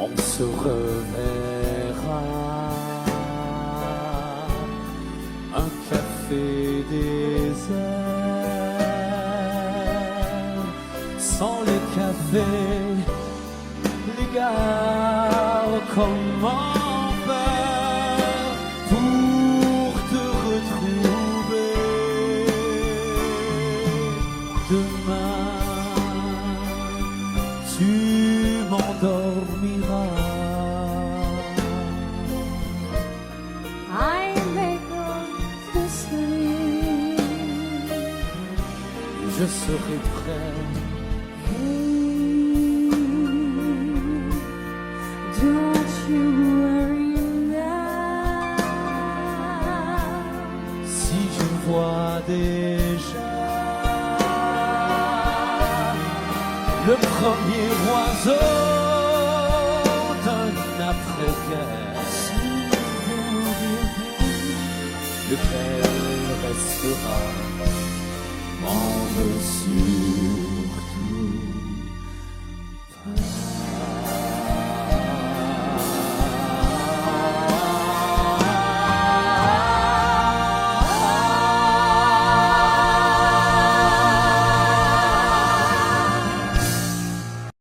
on se reverra. Un café désert, sans le café, les gars, comment faire pour te retrouver demain? Tu m'endormiras. I may go to sleep. Je serai prêt. Hey, don't you worry now. Si je vois déjà le premier oiseau d'un après-guerre, le